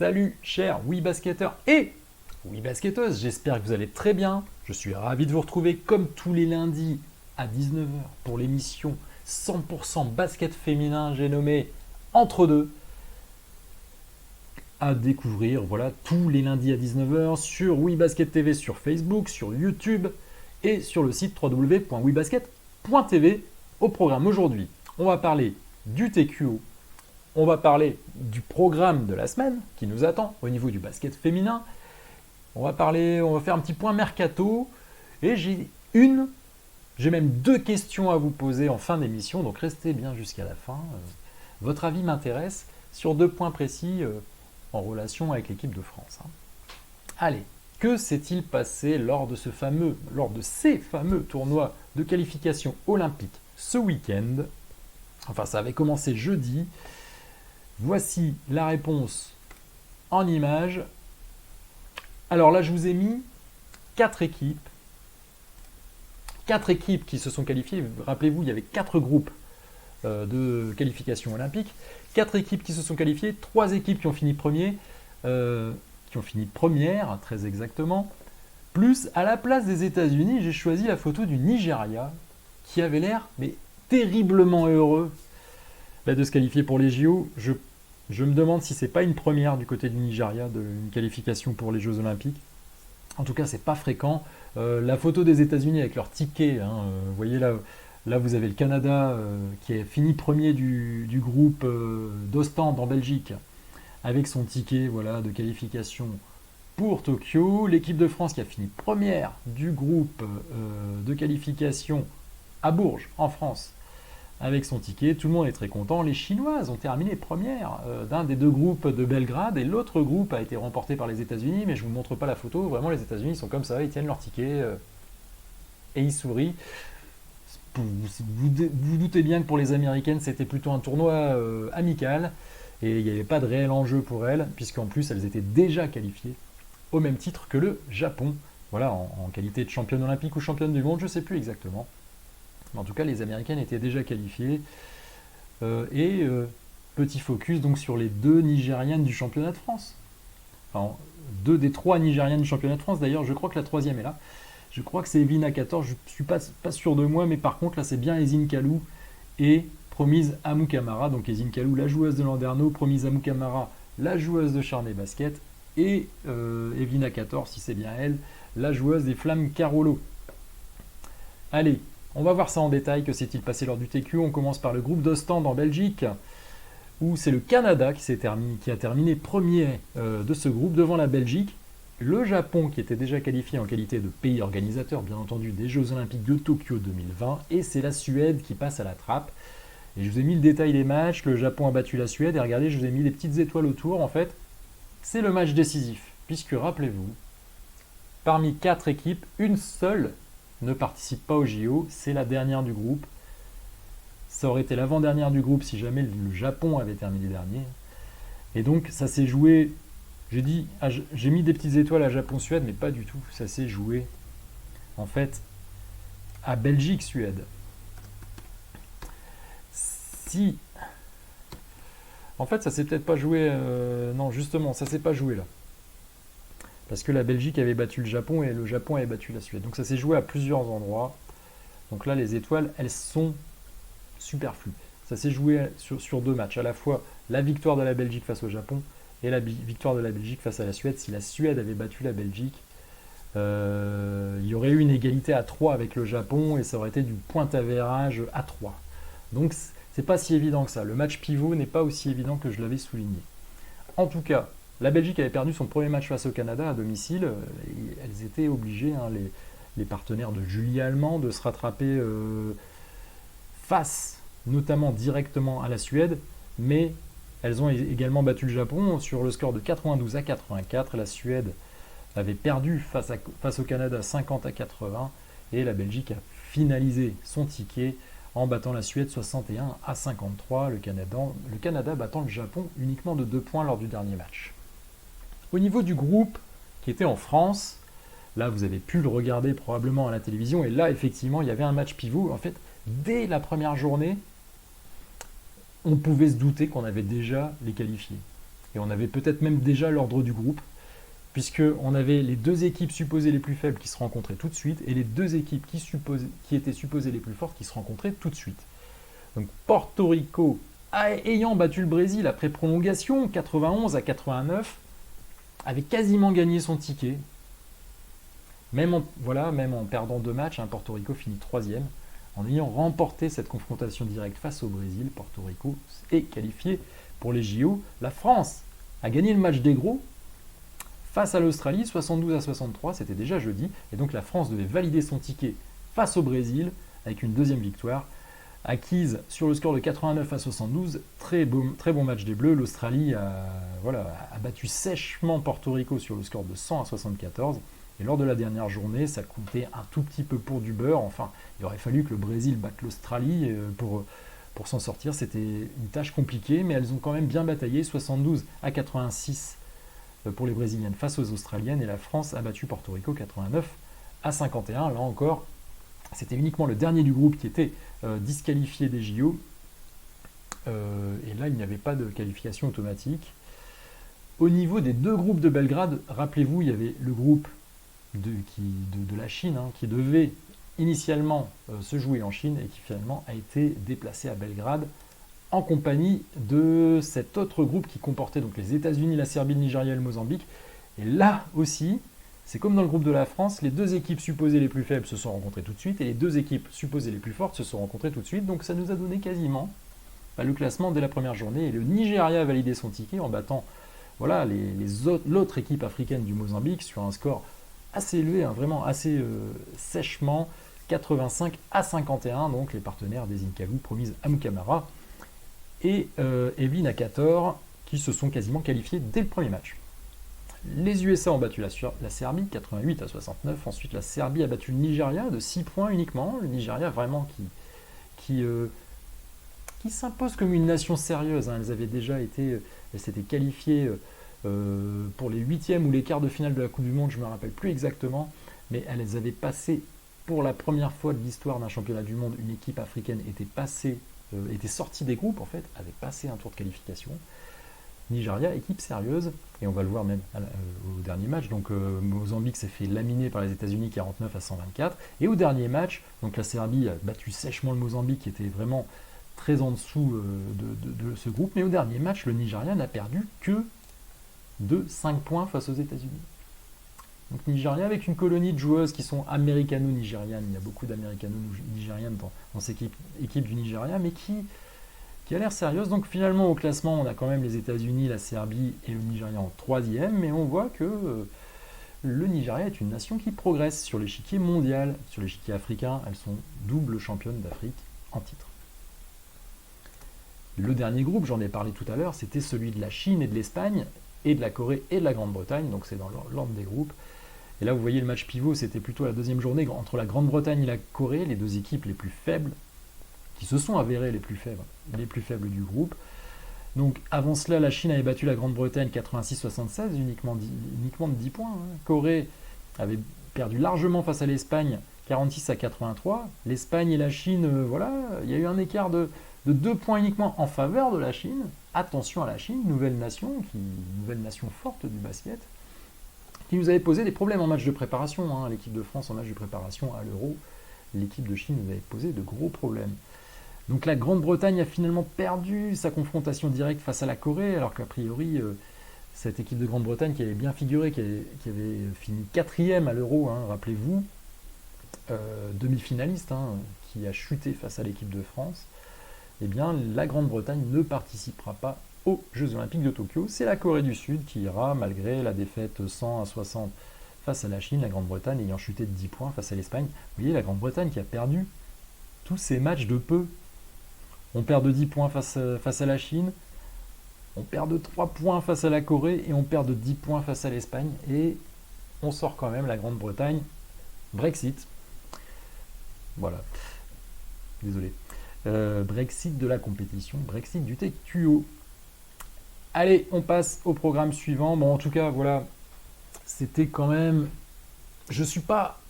Salut chers WeBasketteurs et WeBasketteuses, j'espère que vous allez très bien. Je suis ravi de vous retrouver comme tous les lundis à 19 h pour l'émission 100% basket féminin, j'ai nommé Entre deux, à découvrir voilà, tous les lundis à 19 h sur WeBasket TV, sur Facebook, sur YouTube et sur le site www.webasket.tv. Au programme aujourd'hui, on va parler du TQO. On va parler du programme de la semaine qui nous attend au niveau du basket féminin. On va faire un petit point mercato. Et j'ai même deux questions à vous poser en fin d'émission. Donc restez bien jusqu'à la fin. Votre avis m'intéresse sur deux points précis en relation avec l'équipe de France. Allez, que s'est-il passé lors de ces fameux tournois de qualification olympique ce week-end? Enfin, ça avait commencé jeudi. Voici la réponse en images. Alors là, je vous ai mis 4 équipes. 4 équipes qui se sont qualifiées. Rappelez-vous, il y avait 4 groupes de qualification olympique. 4 équipes qui se sont qualifiées. 3 équipes qui ont fini première, très exactement. Plus, à la place des États-Unis, j'ai choisi la photo du Nigeria, qui avait l'air terriblement heureux de se qualifier pour les JO. Je me demande si c'est pas une première du côté du Nigeria, une qualification pour les Jeux Olympiques. En tout cas, c'est pas fréquent. La photo des États-Unis avec leur ticket, vous voyez là vous avez le Canada qui est fini premier du groupe d'Ostende en Belgique, avec son ticket de qualification pour Tokyo. L'équipe de France qui a fini première du groupe de qualification à Bourges, en France, avec son ticket. Tout le monde est très content. Les Chinoises ont terminé première d'un des deux groupes de Belgrade et l'autre groupe a été remporté par les États-Unis, mais je ne vous montre pas la photo. Vraiment, les États-Unis sont comme ça, ils tiennent leur ticket et ils sourient. Vous doutez bien que pour les Américaines, c'était plutôt un tournoi amical et il n'y avait pas de réel enjeu pour elles, puisqu'en plus, elles étaient déjà qualifiées au même titre que le Japon. Voilà, en qualité de championne olympique ou championne du monde, je ne sais plus exactement. En tout cas, les Américaines étaient déjà qualifiées. Petit focus donc sur les 2 Nigérianes du championnat de France. Enfin, 2 des 3 Nigérianes du championnat de France. D'ailleurs, je crois que la 3e est là. Je crois que c'est Evina 14. Je ne suis pas sûr de moi, mais par contre, là, c'est bien Ezine Kalou et Promise Amoukamara. Donc, Ezine Kalou, la joueuse de Landerneau. Promise Amoukamara, la joueuse de Charnay Basket. Et Evina 14, si c'est bien elle, la joueuse des Flammes Carolo. Allez, on va voir ça en détail. Que s'est-il passé lors du TQ? On commence par le groupe d'Ostende en Belgique, où c'est le Canada qui a terminé premier de ce groupe devant la Belgique, le Japon qui était déjà qualifié en qualité de pays organisateur, bien entendu, des Jeux Olympiques de Tokyo 2020, et c'est la Suède qui passe à la trappe. Et je vous ai mis le détail des matchs. Le Japon a battu la Suède, et regardez, je vous ai mis des petites étoiles autour. En fait, c'est le match décisif, puisque rappelez-vous, parmi 4 équipes, une seule ne participe pas au JO, c'est la dernière du groupe. Ça aurait été l'avant-dernière du groupe si jamais le Japon avait terminé dernier. Et donc ça s'est joué, j'ai mis des petites étoiles à Japon-Suède, mais pas du tout. Ça s'est joué en fait à Belgique-Suède. En fait, ça s'est peut-être pas joué, non justement, ça s'est pas joué là. Parce que la Belgique avait battu le Japon et le Japon avait battu la Suède. Donc ça s'est joué à plusieurs endroits. Donc là, les étoiles, elles sont superflues. Ça s'est joué sur 2 matchs. À la fois la victoire de la Belgique face au Japon et la victoire de la Belgique face à la Suède. Si la Suède avait battu la Belgique, il y aurait eu une égalité à 3 avec le Japon et ça aurait été du point-avérage à 3. Donc c'est pas si évident que ça. Le match pivot n'est pas aussi évident que je l'avais souligné. En tout cas, la Belgique avait perdu son premier match face au Canada à domicile. Elles étaient obligées, les partenaires de Julie Allemand, de se rattraper face notamment directement à la Suède. Mais elles ont également battu le Japon sur le score de 92 à 84. La Suède avait perdu face au Canada 50 à 80. Et la Belgique a finalisé son ticket en battant la Suède 61 à 53. Le Canada battant le Japon uniquement de 2 points lors du dernier match. Au niveau du groupe qui était en France, là vous avez pu le regarder probablement à la télévision, et là effectivement il y avait un match pivot. En fait, dès la première journée, on pouvait se douter qu'on avait déjà les qualifiés. et on avait peut-être même déjà l'ordre du groupe, puisqu'on avait les deux équipes supposées les plus faibles qui se rencontraient tout de suite, et les deux équipes qui étaient supposées les plus fortes qui se rencontraient tout de suite. Donc Porto Rico, ayant battu le Brésil après prolongation, 91-89, avait quasiment gagné son ticket. Même en perdant 2 matchs, Porto Rico finit 3e. En ayant remporté cette confrontation directe face au Brésil, Porto Rico est qualifié pour les JO. La France a gagné le match des gros face à l'Australie, 72-63, c'était déjà jeudi. Et donc la France devait valider son ticket face au Brésil avec une deuxième victoire acquise sur le score de 89-72. Très bon match des Bleus. L'Australie a battu sèchement Porto Rico sur le score de 100-74. Et lors de la dernière journée, ça comptait un tout petit peu pour du beurre. Enfin, il aurait fallu que le Brésil batte l'Australie pour s'en sortir. C'était une tâche compliquée, mais elles ont quand même bien bataillé. 72-86 pour les Brésiliennes face aux Australiennes. Et la France a battu Porto Rico 89-51. Là encore, c'était uniquement le dernier du groupe qui était disqualifié des JO. Et là, il n'y avait pas de qualification automatique. Au niveau des deux groupes de Belgrade, rappelez-vous, il y avait le groupe de la Chine, qui devait initialement se jouer en Chine et qui finalement a été déplacé à Belgrade en compagnie de cet autre groupe qui comportait donc les États-Unis, la Serbie, le Nigeria et le Mozambique. Et là aussi, c'est comme dans le groupe de la France, les deux équipes supposées les plus faibles se sont rencontrées tout de suite et les deux équipes supposées les plus fortes se sont rencontrées tout de suite. Donc ça nous a donné quasiment le classement dès la première journée. Et le Nigeria a validé son ticket en battant l'autre équipe africaine du Mozambique sur un score assez élevé, vraiment assez sèchement, 85-51. Donc les partenaires des Incagu promises à Mukamara et Evin Akator qui se sont quasiment qualifiés dès le premier match. Les USA ont battu la Serbie 88-69. Ensuite, la Serbie a battu le Nigeria de 6 points uniquement. Le Nigeria vraiment qui s'impose comme une nation sérieuse. Elles s'étaient qualifiées pour les 8e ou les quarts de finale de la Coupe du Monde, je ne me rappelle plus exactement, mais elles avaient passé pour la première fois de l'histoire d'un championnat du monde, une équipe africaine était sortie des groupes en fait, avait passé un tour de qualification. Nigeria, équipe sérieuse, et on va le voir même au dernier match. Donc Mozambique s'est fait laminer par les États-Unis 49-124, et au dernier match, donc la Serbie a battu sèchement le Mozambique qui était vraiment très en dessous de ce groupe, mais au dernier match, le Nigeria n'a perdu que de 5 points face aux États-Unis. Donc Nigeria avec une colonie de joueuses qui sont américano-nigérianes, il y a beaucoup d'américano-nigérianes dans cette équipe du Nigeria, mais qui a l'air sérieuse. Donc finalement au classement, on a quand même les États-Unis, la Serbie et le Nigeria en 3e, mais on voit que le Nigeria est une nation qui progresse sur l'échiquier mondial. Sur l'échiquier africain, elles sont double championnes d'Afrique en titre. Le dernier groupe, j'en ai parlé tout à l'heure, c'était celui de la Chine et de l'Espagne, et de la Corée et de la Grande-Bretagne, donc c'est dans l'ordre des groupes. Et là, vous voyez le match pivot, c'était plutôt la deuxième journée entre la Grande-Bretagne et la Corée, les deux équipes les plus faibles, qui se sont avérées les plus faibles du groupe. Donc avant cela, la Chine avait battu la Grande-Bretagne 86-76, uniquement de 10 points. Corée avait perdu largement face à l'Espagne 46-83. L'Espagne et la Chine, il y a eu un écart de 2 points uniquement en faveur de la Chine. Attention à la Chine, nouvelle nation forte du basket, qui nous avait posé des problèmes en match de préparation. L'équipe de France en match de préparation à l'Euro, l'équipe de Chine nous avait posé de gros problèmes. Donc la Grande-Bretagne a finalement perdu sa confrontation directe face à la Corée, alors qu'a priori, cette équipe de Grande-Bretagne qui avait bien figuré, qui avait fini 4e à l'Euro, rappelez-vous, demi-finaliste, qui a chuté face à l'équipe de France, eh bien la Grande-Bretagne ne participera pas aux Jeux Olympiques de Tokyo. C'est la Corée du Sud qui ira, malgré la défaite 100-60 face à la Chine, la Grande-Bretagne ayant chuté de 10 points face à l'Espagne. Vous voyez, la Grande-Bretagne qui a perdu tous ses matchs de peu. On perd de 10 points face à la Chine, on perd de 3 points face à la Corée et on perd de 10 points face à l'Espagne. Et on sort quand même la Grande-Bretagne. Brexit. Voilà. Désolé. Brexit de la compétition, Brexit du TQO. Allez, on passe au programme suivant. Bon, en tout cas, voilà, c'était quand même... Je suis pas,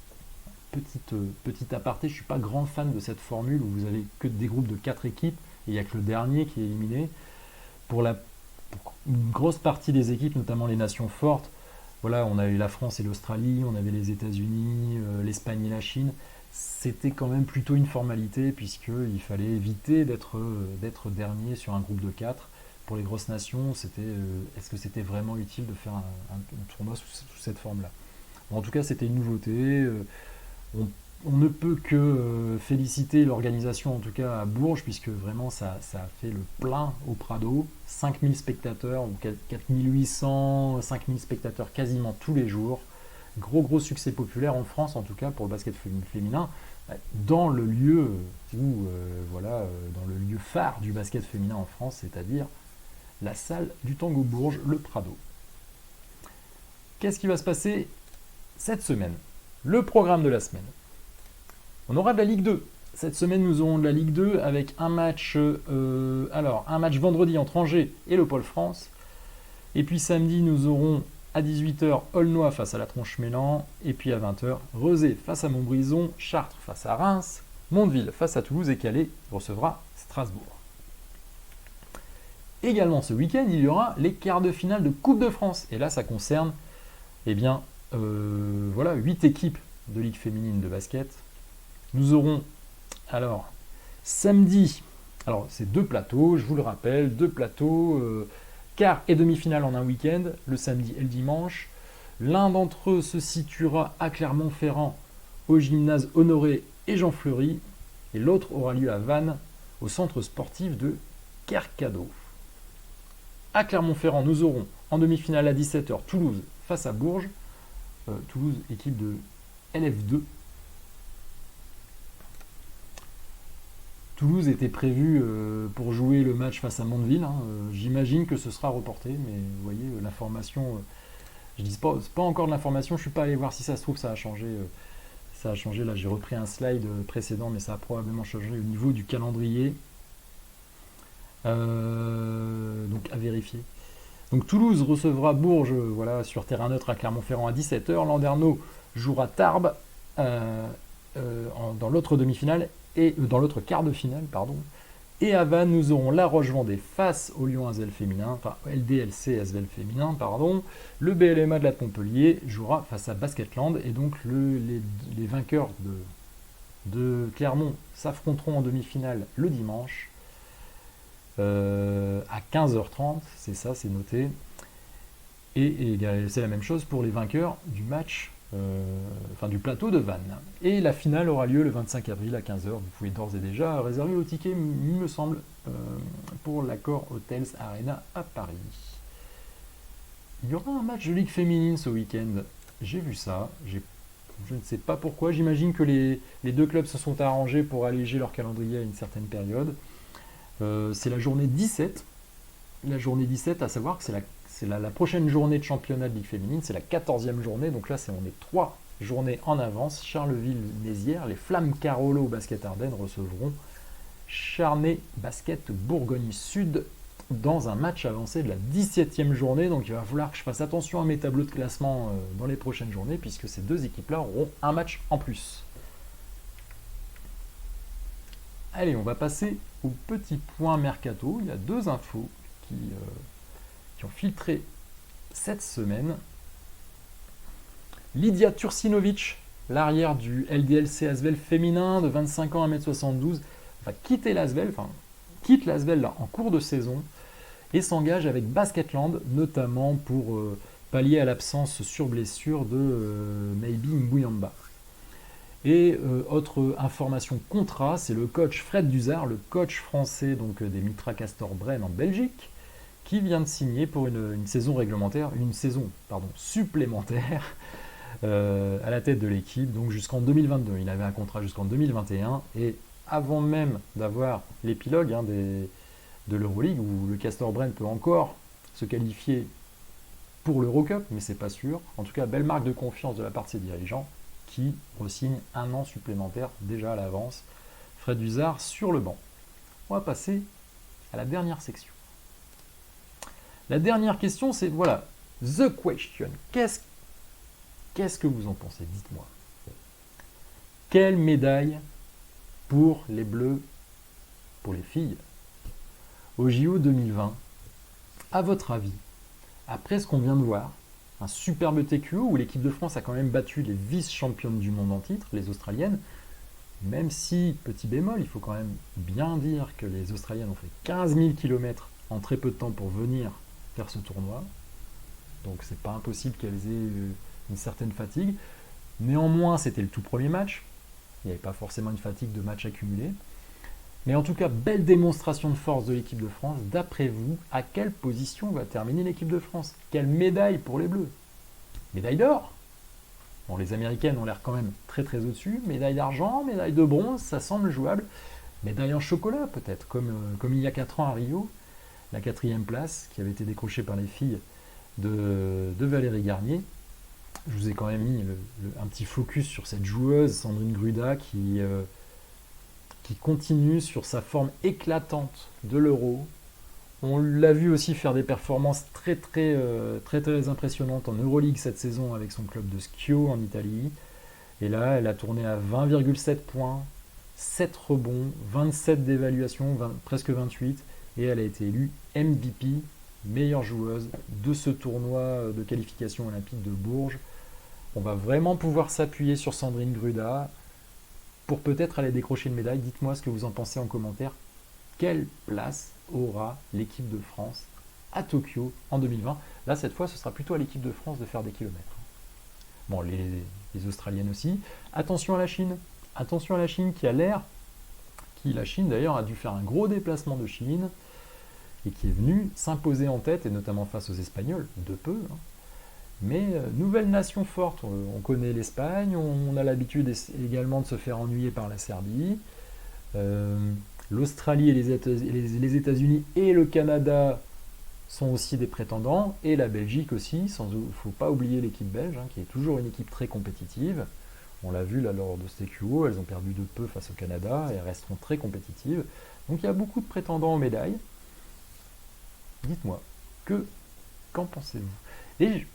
petit aparté, je suis pas grand fan de cette formule où vous avez que des groupes de 4 équipes et il n'y a que le dernier qui est éliminé. Pour la pour une grosse partie des équipes, notamment les nations fortes, voilà, on a eu la France et l'Australie, on avait les États-Unis, l'Espagne et la Chine. C'était quand même plutôt une formalité puisqu'il fallait éviter d'être dernier sur un groupe de 4. Pour les grosses nations, est-ce que c'était vraiment utile de faire un tournoi sous cette forme-là? Bon, en tout cas, c'était une nouveauté. On, on ne peut que féliciter l'organisation, en tout cas à Bourges, puisque vraiment ça a fait le plein au Prado. 5000 spectateurs, ou 4800, 5000 spectateurs quasiment tous les jours. Gros succès populaire en France, en tout cas pour le basket féminin, dans le lieu dans le lieu phare du basket féminin en France, c'est-à-dire la salle du Tango Bourges, le Prado. Qu'est-ce qui va se passer cette semaine? Le programme de la semaine. On aura de la Ligue 2. Cette semaine, nous aurons de la Ligue 2 avec un match vendredi entre Angers et le Pôle France. Et puis samedi, nous aurons à 18h Aulnois face à la Tronche-Mélan. Et puis à 20h, Rezé face à Montbrison, Chartres face à Reims, Mondeville face à Toulouse et Calais recevra Strasbourg. Également ce week-end, il y aura les quarts de finale de Coupe de France. Et là, ça concerne 8 équipes de Ligue féminine de basket. Nous aurons alors samedi, c'est 2 plateaux, je vous le rappelle, 2 plateaux, quart et demi-finale en un week-end, le samedi et le dimanche. L'un d'entre eux se situera à Clermont-Ferrand au gymnase Honoré et Jean Fleury, et l'autre aura lieu à Vannes au centre sportif de Kercado. À Clermont-Ferrand, nous aurons en demi-finale à 17h Toulouse face à Bourges, Toulouse équipe de LF2. Toulouse était prévu pour jouer le match face à Mondeville. J'imagine que ce sera reporté, mais vous voyez, l'information, je dis pas encore de l'information, je ne suis pas allé voir si ça se trouve, ça a changé. Là j'ai repris un slide précédent, mais ça a probablement changé au niveau du calendrier. Donc à vérifier. Donc Toulouse recevra Bourges sur terrain neutre à Clermont-Ferrand à 17h. Landerneau jouera Tarbes dans l'autre demi-finale et dans l'autre quart de finale, pardon. Et à Vannes, nous aurons La Roche-Vendée face au Lyon Asvel féminin, enfin LDLC Asvel féminin, pardon. Le BLMA de la Montpellier jouera face à Basketland et donc les vainqueurs de Clermont s'affronteront en demi-finale le dimanche à 15h30, c'est ça, c'est noté. Et c'est la même chose pour les vainqueurs du match du plateau de Vannes. Et la finale aura lieu le 25 avril à 15h. Vous pouvez d'ores et déjà réserver vos tickets, il me semble, pour l'Accor Hotels Arena à Paris. Il y aura un match de Ligue féminine ce week-end. J'ai vu ça. Je ne sais pas pourquoi. J'imagine que les 2 clubs se sont arrangés pour alléger leur calendrier à une certaine période. C'est la journée 17. La journée 17, à savoir que c'est la prochaine journée de championnat de Ligue féminine, c'est la 14e journée, donc là on est 3 journées en avance. Charleville-Mézières, les Flammes Carolo Basket Ardennes recevront Charnay Basket Bourgogne-Sud dans un match avancé de la 17e journée, donc il va falloir que je fasse attention à mes tableaux de classement dans les prochaines journées, puisque ces 2 équipes-là auront un match en plus. Allez, on va passer au petit point mercato. Il y a 2 infos qui ont filtré cette semaine. Lydia Tursinovic, l'arrière du LDLC Asvel féminin de 25 ans, 1m72, va quitter l'Asvel, quitte l'Asvel en cours de saison et s'engage avec Basketland, notamment pour pallier à l'absence sur blessure de Maybe Mbuyamba. Et autre information contrat, c'est le coach Fred Duzard, le coach français donc, des Mitra Castor Brenne en Belgique, qui vient de signer pour une saison supplémentaire à la tête de l'équipe, donc jusqu'en 2022. Il avait un contrat jusqu'en 2021, et avant même d'avoir l'épilogue de l'Euroleague, où le Castor Brenne peut encore se qualifier pour l'Eurocup, mais c'est pas sûr. En tout cas, belle marque de confiance de la part de ses dirigeants, qui re-signe un an supplémentaire déjà à l'avance. Fred Duzard sur le banc. On va passer à la dernière section. La dernière question, c'est the question. Qu'est-ce que vous en pensez? Dites-moi. Quelle médaille pour les Bleus, pour les filles, au JO 2020? À votre avis, après ce qu'on vient de voir, un superbe TQO où l'équipe de France a quand même battu les vice-championnes du monde en titre, les Australiennes, même si, petit bémol, il faut quand même bien dire que les Australiennes ont fait 15 000 km en très peu de temps pour venir faire ce tournoi. Donc c'est pas impossible qu'elles aient une certaine fatigue. Néanmoins, c'était le tout premier match. Il n'y avait pas forcément une fatigue de match accumulé. Mais en tout cas, belle démonstration de force de l'équipe de France. D'après vous, à quelle position va terminer l'équipe de France? Quelle médaille pour les Bleus? Médaille d'or? Bon, les Américaines ont l'air quand même très très au-dessus. Médaille d'argent, médaille de bronze, ça semble jouable. Médaille en chocolat peut-être, comme il y a 4 ans à Rio. La 4e place qui avait été décrochée par les filles de Valérie Garnier. Je vous ai quand même mis un petit focus sur cette joueuse, Sandrine Gruda, qui continue sur sa forme éclatante de l'Euro. On l'a vu aussi faire des performances très impressionnantes en Euroleague cette saison avec son club de Schio en Italie. Et là, elle a tourné à 20,7 points, 7 rebonds, 27 d'évaluation, presque 28. Et elle a été élue MVP, meilleure joueuse de ce tournoi de qualification olympique de Bourges. On va vraiment pouvoir s'appuyer sur Sandrine Gruda pour peut-être aller décrocher une médaille. Dites-moi ce que vous en pensez en commentaire. Quelle place aura l'équipe de France à Tokyo en 2020? Là, cette fois, ce sera plutôt à l'équipe de France de faire des kilomètres. Bon, les Australiennes aussi. Attention à la Chine. Attention à la Chine qui a l'air... La Chine, d'ailleurs, a dû faire un gros déplacement de Chine et qui est venue s'imposer en tête, et notamment face aux Espagnols, de peu. Mais nouvelle nation forte, on connaît l'Espagne, on a l'habitude également de se faire ennuyer par la Serbie. L'Australie et les États-Unis et le Canada sont aussi des prétendants, et la Belgique aussi, il ne faut pas oublier l'équipe belge, qui est toujours une équipe très compétitive. On l'a vu là lors de ce TQO, elles ont perdu de peu face au Canada et elles resteront très compétitives. Donc il y a beaucoup de prétendants aux médailles. Dites-moi, qu'en pensez-vous? Et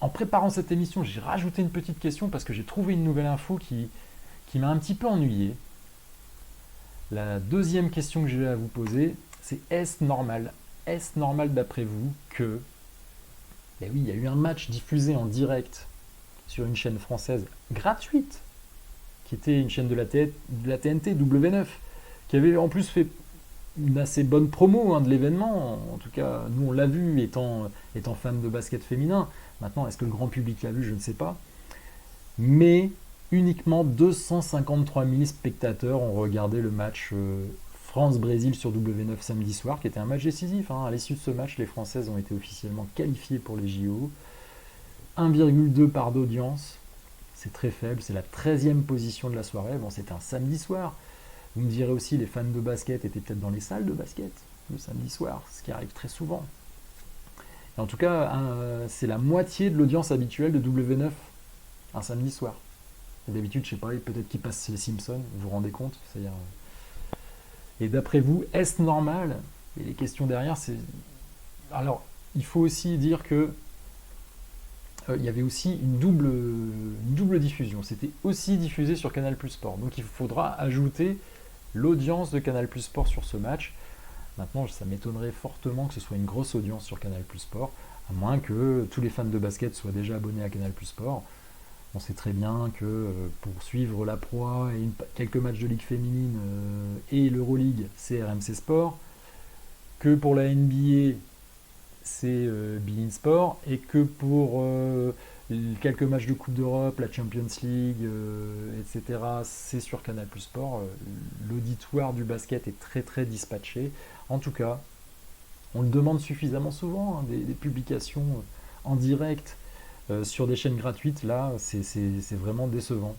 en préparant cette émission, j'ai rajouté une petite question parce que j'ai trouvé une nouvelle info qui m'a un petit peu ennuyé. La deuxième question que j'ai à vous poser, c'est est-ce normal? Est-ce normal d'après vous que... Eh oui, il y a eu un match diffusé en direct sur une chaîne française gratuite, qui était une chaîne de la TNT, W9, qui avait en plus fait une assez bonne promo de l'événement. En tout cas, nous on l'a vu, étant fan de basket féminin. Maintenant, est-ce que le grand public l'a vu? Je ne sais pas. Mais uniquement 253 000 spectateurs ont regardé le match France-Brésil sur W9 samedi soir, qui était un match décisif. À l'issue de ce match, les Françaises ont été officiellement qualifiées pour les JO. 1,2 part d'audience, c'est très faible, c'est la 13e position de la soirée. Bon, c'était un samedi soir. Vous me direz aussi, les fans de basket étaient peut-être dans les salles de basket le samedi soir, ce qui arrive très souvent. Et en tout cas, c'est la moitié de l'audience habituelle de W9 un samedi soir. Et d'habitude, je sais pas, peut-être qu'ils passent les Simpsons, vous vous rendez compte? C'est-à-dire... Et d'après vous, est-ce normal? Et les questions derrière, c'est... Alors, il faut aussi dire que il y avait aussi une double diffusion. C'était aussi diffusé sur Canal+ Sport. Donc il faudra ajouter l'audience de Canal+ Sport sur ce match. Maintenant, ça m'étonnerait fortement que ce soit une grosse audience sur Canal+ Sport, à moins que tous les fans de basket soient déjà abonnés à Canal+ Sport. On sait très bien que pour suivre la proie et quelques matchs de Ligue féminine et l'Euroleague, c'est RMC Sport. Que pour la NBA, c'est beIN Sport, et que pour quelques matchs de Coupe d'Europe, la Champions League, etc., c'est sur Canal+ Sport. L'auditoire du basket est très dispatché. En tout cas, on le demande suffisamment souvent, des publications en direct sur des chaînes gratuites. Là, c'est vraiment décevant.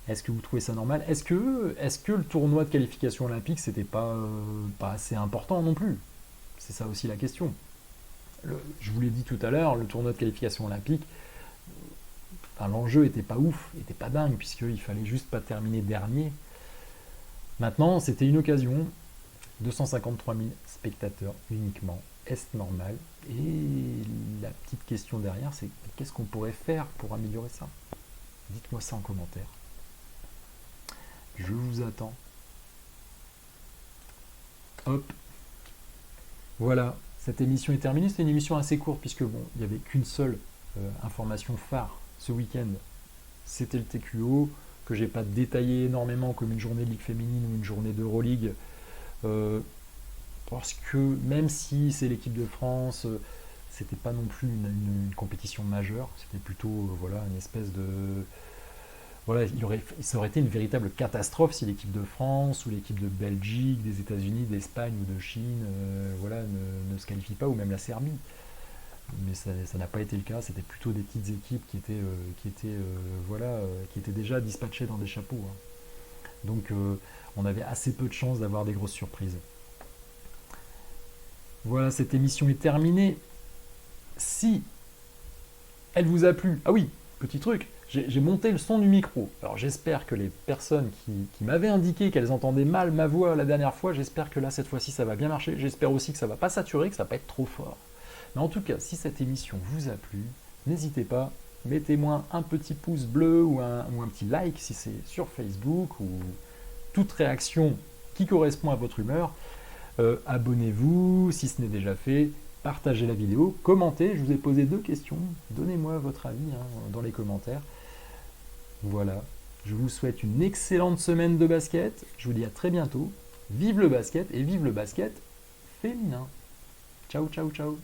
Est-ce que vous trouvez ça normal? Est-ce que le tournoi de qualification olympique, c'était pas assez important non plus? C'est ça aussi la question. Je vous l'ai dit tout à l'heure, le tournoi de qualification olympique, l'enjeu n'était pas ouf, n'était pas dingue, puisqu'il fallait juste pas terminer dernier. Maintenant, c'était une occasion. 253 000 spectateurs uniquement. Est-ce normal? Et la petite question derrière, c'est qu'est-ce qu'on pourrait faire pour améliorer ça? Dites-moi ça en commentaire. Je vous attends. Hop. Voilà. Cette émission est terminée. C'était une émission assez courte puisque bon, il n'y avait qu'une seule information phare ce week-end. C'était le TQO que j'ai pas détaillé énormément comme une journée de Ligue féminine ou une journée d'Euroleague. Parce que même si c'est l'équipe de France, c'était pas non plus une compétition majeure. C'était plutôt voilà, une espèce de voilà, ça aurait été une véritable catastrophe si l'équipe de France ou l'équipe de Belgique, des États-Unis, d'Espagne ou de Chine voilà, ne se qualifie pas, ou même la Serbie. Mais ça n'a pas été le cas, c'était plutôt des petites équipes qui étaient déjà dispatchées dans des chapeaux. Hein. Donc on avait assez peu de chances d'avoir des grosses surprises. Voilà, cette émission est terminée. Si elle vous a plu, ah oui, petit truc, j'ai monté le son du micro. Alors j'espère que les personnes qui m'avaient indiqué qu'elles entendaient mal ma voix la dernière fois, j'espère que là cette fois-ci ça va bien marcher. J'espère aussi que ça va pas saturer, que ça va pas être trop fort. Mais en tout cas, si cette émission vous a plu, n'hésitez pas, mettez-moi un petit pouce bleu ou un petit like si c'est sur Facebook, ou toute réaction qui correspond à votre humeur. Abonnez-vous si ce n'est déjà fait, partagez la vidéo, commentez. Je vous ai posé 2 questions, donnez-moi votre avis dans les commentaires. Voilà, je vous souhaite une excellente semaine de basket, je vous dis à très bientôt. Vive le basket et vive le basket féminin. Ciao, ciao, ciao.